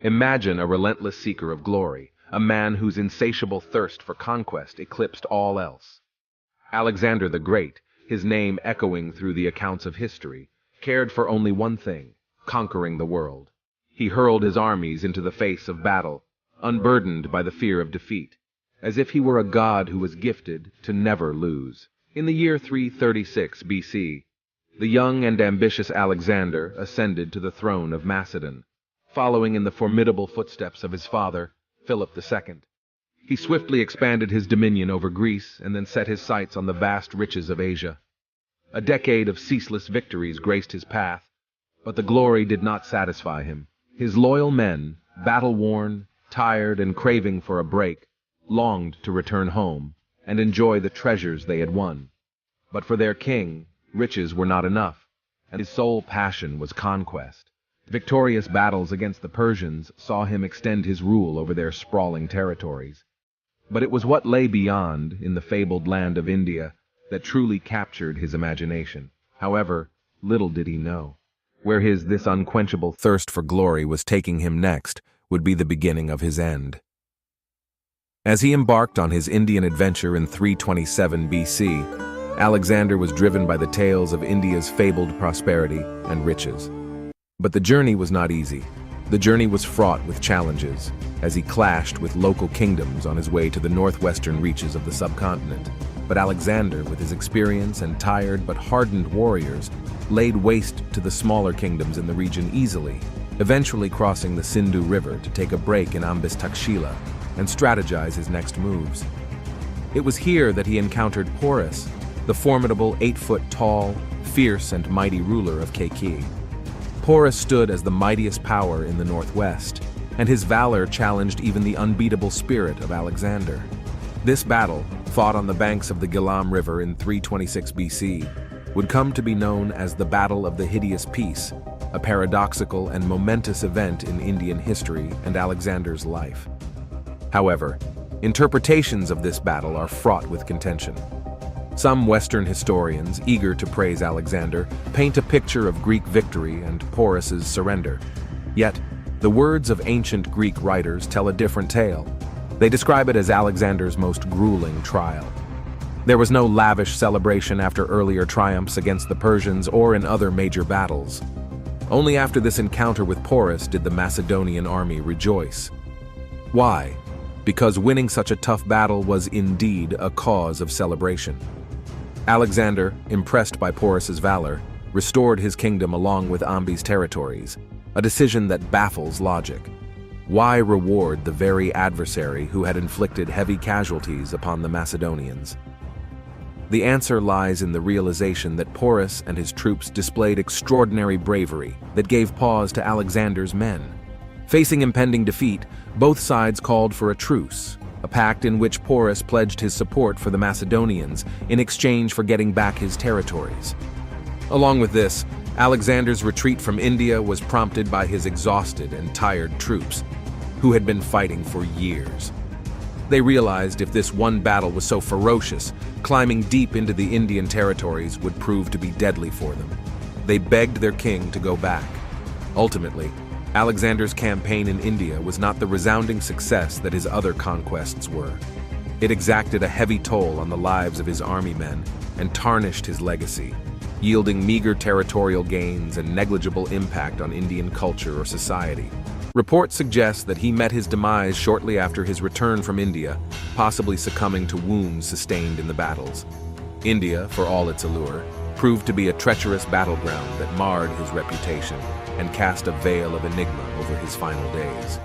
Imagine a relentless seeker of glory, a man whose insatiable thirst for conquest eclipsed all else. Alexander the Great, his name echoing through the accounts of history, cared for only one thing: conquering the world. He hurled his armies into the face of battle, unburdened by the fear of defeat, as if he were a god who was gifted to never lose. In the year 336 BC, the young and ambitious Alexander ascended to the throne of Macedon, following in the formidable footsteps of his father, Philip II. He swiftly expanded his dominion over Greece and then set his sights on the vast riches of Asia. A decade of ceaseless victories graced his path, but the glory did not satisfy him. His loyal men, battle-worn, tired, and craving for a break, longed to return home and enjoy the treasures they had won. But for their king, riches were not enough, and his sole passion was conquest. Victorious battles against the Persians saw him extend his rule over their sprawling territories. But it was what lay beyond, in the fabled land of India, that truly captured his imagination. However, little did he know, where this unquenchable thirst for glory was taking him next would be the beginning of his end. As he embarked on his Indian adventure in 327 BC, Alexander was driven by the tales of India's fabled prosperity and riches. But the journey was not easy. The journey was fraught with challenges, as he clashed with local kingdoms on his way to the northwestern reaches of the subcontinent. But Alexander, with his experience and tired but hardened warriors, laid waste to the smaller kingdoms in the region easily, eventually crossing the Sindhu River to take a break in Ambis Takshila and strategize his next moves. It was here that he encountered Porus, the formidable 8-foot-tall, fierce and mighty ruler of Keiki. Porus stood as the mightiest power in the northwest, and his valor challenged even the unbeatable spirit of Alexander. This battle, fought on the banks of the Gilam River in 326 BC, would come to be known as the Battle of the Hideous Peace, a paradoxical and momentous event in Indian history and Alexander's life. However, interpretations of this battle are fraught with contention. Some Western historians, eager to praise Alexander, paint a picture of Greek victory and Porus's surrender. Yet, the words of ancient Greek writers tell a different tale. They describe it as Alexander's most grueling trial. There was no lavish celebration after earlier triumphs against the Persians or in other major battles. Only after this encounter with Porus did the Macedonian army rejoice. Why? Because winning such a tough battle was indeed a cause of celebration. Alexander, impressed by Porus's valor, restored his kingdom along with Ambi's territories, a decision that baffles logic. Why reward the very adversary who had inflicted heavy casualties upon the Macedonians? The answer lies in the realization that Porus and his troops displayed extraordinary bravery that gave pause to Alexander's men. Facing impending defeat, both sides called for a truce, a pact in which Porus pledged his support for the Macedonians in exchange for getting back his territories. Along with this, Alexander's retreat from India was prompted by his exhausted and tired troops, who had been fighting for years. They realized if this one battle was so ferocious, climbing deep into the Indian territories would prove to be deadly for them. They begged their king to go back. Ultimately, Alexander's campaign in India was not the resounding success that his other conquests were. It exacted a heavy toll on the lives of his army men and tarnished his legacy, yielding meager territorial gains and negligible impact on Indian culture or society. Reports suggest that he met his demise shortly after his return from India, possibly succumbing to wounds sustained in the battles. India, for all its allure, proved to be a treacherous battleground that marred his reputation and cast a veil of enigma over his final days.